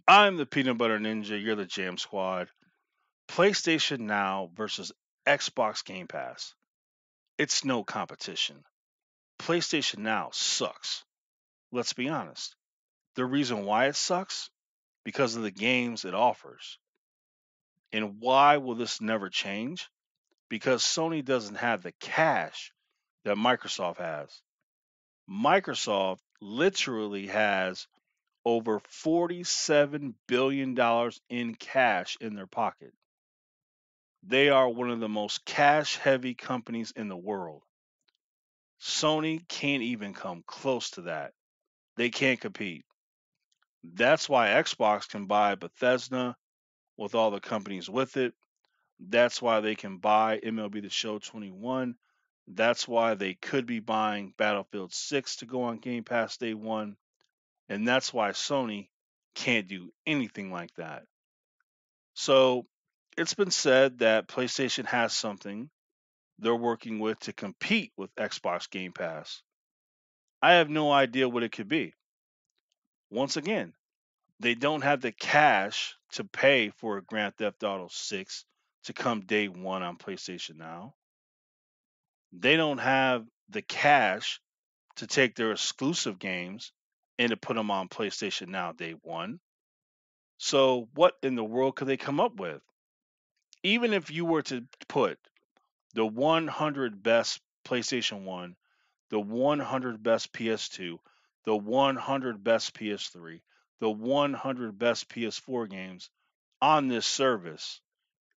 I'm the Peanut Butter Ninja. You're the Jam Squad. PlayStation Now versus Xbox Game Pass. It's no competition. PlayStation Now sucks. Let's be honest. The reason why it sucks because of the games it offers. And why will this never change? Because Sony doesn't have the cash that Microsoft has. Microsoft literally has over $47 billion in cash in their pocket. They are one of the most cash heavy companies in the world. Sony can't even come close to that. They can't compete. That's why Xbox can buy Bethesda with all the companies with it. That's why they can buy MLB The Show 21. That's why they could be buying Battlefield 6 to go on Game Pass day one. And that's why Sony can't do anything like that. So it's been said that PlayStation has something they're working with to compete with Xbox Game Pass. I have no idea what it could be. Once again, they don't have the cash to pay for a Grand Theft Auto 6 to come day one on PlayStation Now. They don't have the cash to take their exclusive games and to put them on PlayStation Now day one. So, what in the world could they come up with? Even if you were to put the 100 best PlayStation 1, the 100 best PS2, the 100 best PS3, the 100 best PS4 games on this service,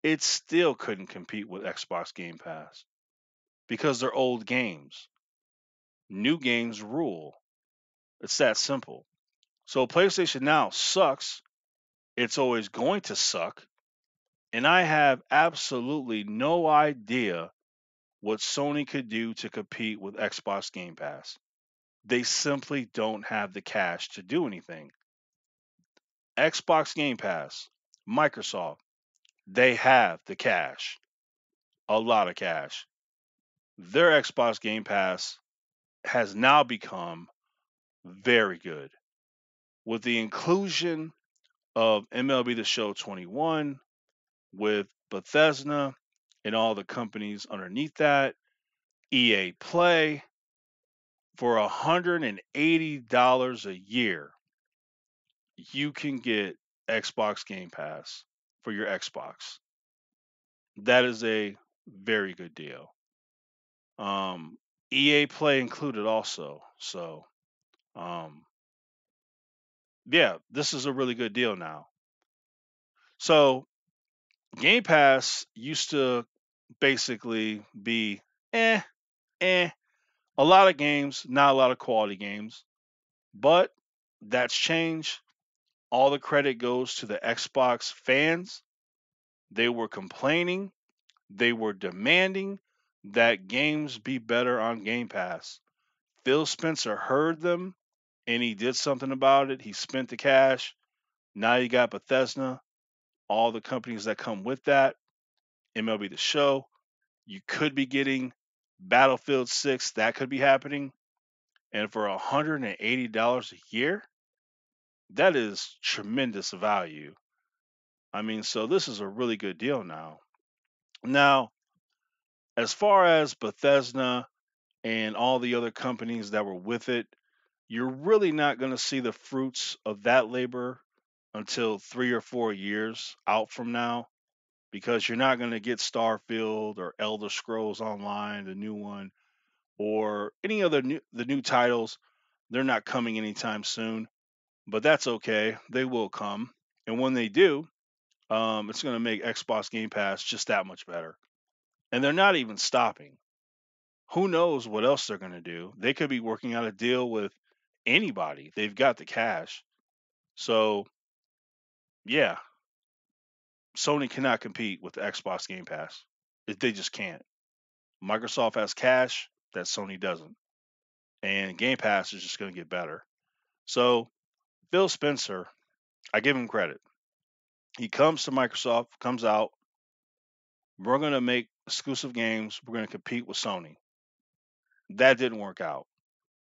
it still couldn't compete with Xbox Game Pass because they're old games. New games rule. It's that simple. So PlayStation Now sucks. It's always going to suck. And I have absolutely no idea what Sony could do to compete with Xbox Game Pass. They simply don't have the cash to do anything. Xbox Game Pass, Microsoft, they have the cash, a lot of cash. Their Xbox Game Pass has now become very good with the inclusion of MLB The Show 21, with Bethesda and all the companies underneath that, EA Play, for $180 a year, you can get Xbox Game Pass for your Xbox. That is a very good deal. EA Play included also. So, um, yeah, this is a really good deal now. So, Game Pass used to basically be eh, eh, a lot of games, not a lot of quality games, but that's changed. All the credit goes to the Xbox fans. They were complaining, they were demanding that games be better on Game Pass. Phil Spencer heard them and he did something about it. He spent the cash. Now you got Bethesda, all the companies that come with that, MLB The Show. You could be getting Battlefield 6, that could be happening. And for $180 a year, that is tremendous value. I mean, so this is a really good deal now. Now, as far as Bethesda and all the other companies that were with it, you're really not going to see the fruits of that labor until 3 or 4 years out from now because you're not going to get Starfield or Elder Scrolls Online, the new one, or any other new titles. They're not coming anytime soon, but that's okay. They will come, and when they do, it's going to make Xbox Game Pass just that much better. And they're not even stopping. Who knows what else they're going to do? They could be working out a deal with anybody. They've got the cash. So, yeah, Sony cannot compete with the Xbox Game Pass. They just can't. Microsoft has cash that Sony doesn't. And Game Pass is just going to get better. So, Phil Spencer, I give him credit. He comes to Microsoft, comes out, we're going to make exclusive games, we're going to compete with Sony. That didn't work out.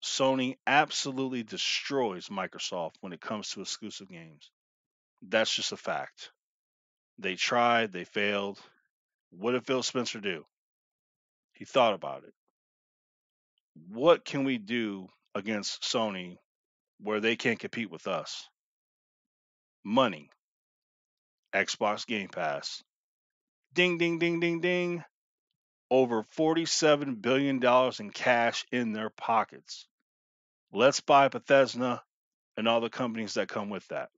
Sony absolutely destroys Microsoft when it comes to exclusive games. That's just a fact. They tried, they failed. What did Phil Spencer do? He thought about it. What can we do against Sony where they can't compete with us? Money. Xbox Game Pass. Ding, ding, ding, ding, ding. Over $47 billion in cash in their pockets. Let's buy Bethesda and all the companies that come with that.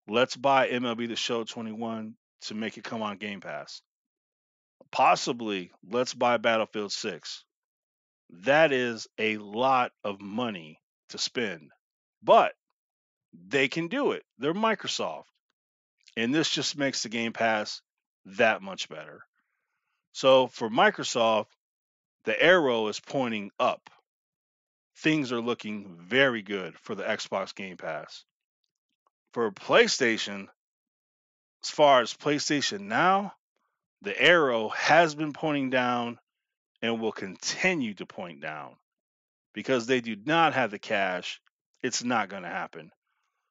Let's buy MLB The Show 21 to make it come on Game Pass. Possibly, let's buy Battlefield 6. That is a lot of money to spend, but they can do it. They're Microsoft. And this just makes the Game Pass that much better. So for Microsoft, the arrow is pointing up. Things are looking very good for the Xbox Game Pass. For PlayStation, as far as PlayStation Now, the arrow has been pointing down and will continue to point down because they do not have the cash. It's not going to happen.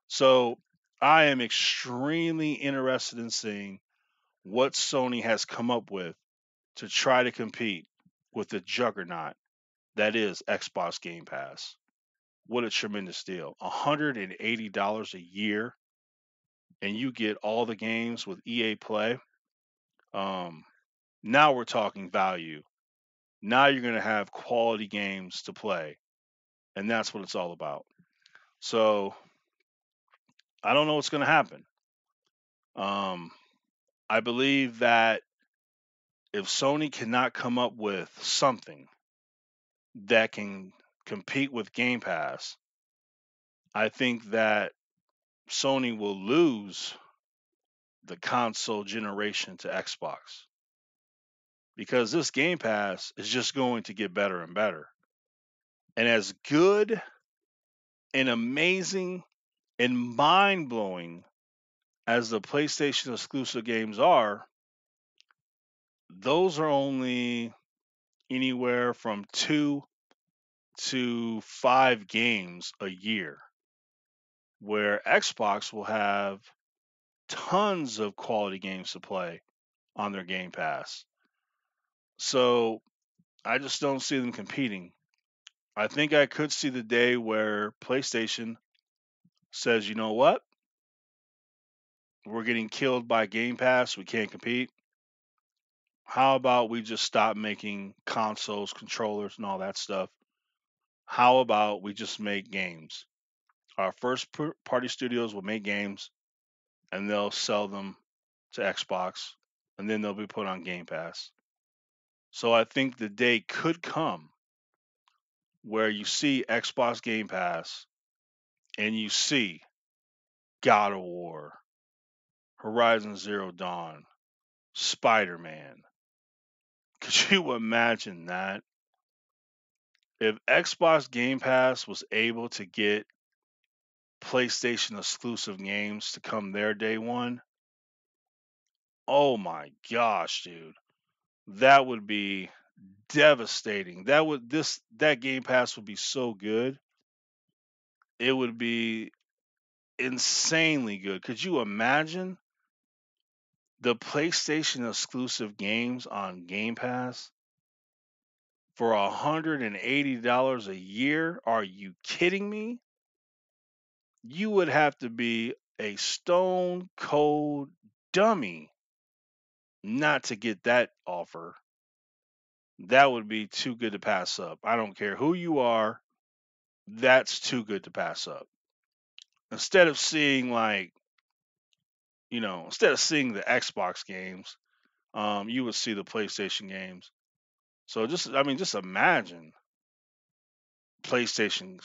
So I am extremely interested in seeing what Sony has come up with to try to compete with the juggernaut that is Xbox Game Pass. What a tremendous deal. $180 a year, and you get all the games with EA Play. Um, Now we're talking value. Now you're going to have quality games to play, and that's what it's all about. So I don't know what's going to happen. Um, I believe that if Sony cannot come up with something that can compete with Game Pass, I think that Sony will lose the console generation to Xbox because this Game Pass is just going to get better and better. And as good and amazing and mind blowing as the PlayStation exclusive games are, those are only anywhere from 2 to 5 games a year, where Xbox will have tons of quality games to play on their Game Pass. So I just don't see them competing. I think I could see the day where PlayStation says, you know what? We're getting killed by Game Pass. We can't compete. How about we just stop making consoles, controllers, and all that stuff? How about we just make games? Our first party studios will make games and they'll sell them to Xbox and then they'll be put on Game Pass. So I think the day could come where you see Xbox Game Pass and you see God of War, Horizon Zero Dawn, Spider Man. Could you imagine that? If Xbox Game Pass was able to get PlayStation exclusive games to come their day one, oh my gosh, dude. That would be devastating. That Game Pass would be so good. It would be insanely good. Could you imagine the PlayStation exclusive games on Game Pass for $180 a year? Are you kidding me? You would have to be a stone cold dummy not to get that offer. That would be too good to pass up. I don't care who you are, that's too good to pass up. Instead of seeing instead of seeing the Xbox games, you would see the PlayStation games. So just imagine PlayStation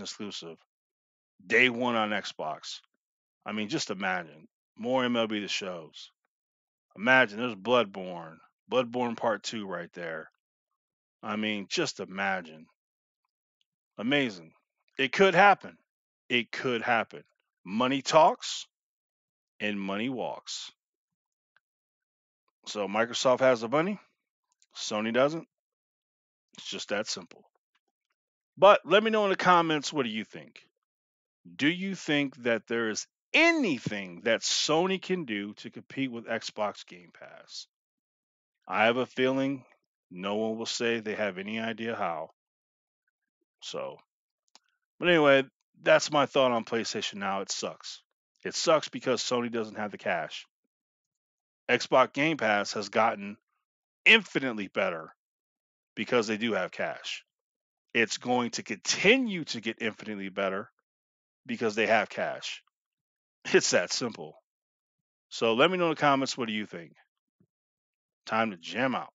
exclusive, day one on Xbox. I mean, just imagine more MLB the shows. Imagine there's Bloodborne Part Two right there. I mean, just imagine, amazing. It could happen. It could happen. Money talks and money walks. So Microsoft has the money, Sony doesn't. It's just that simple. But let me know in the comments, what do you think? Do you think that there is anything that Sony can do to compete with Xbox Game Pass. I have a feeling no one will say they have any idea how. So, but anyway, that's my thought on PlayStation Now. It sucks. It sucks because Sony doesn't have the cash. Xbox Game Pass has gotten infinitely better because they do have cash. It's going to continue to get infinitely better because they have cash. It's that simple. So let me know in the comments, what do you think? Time to jam out.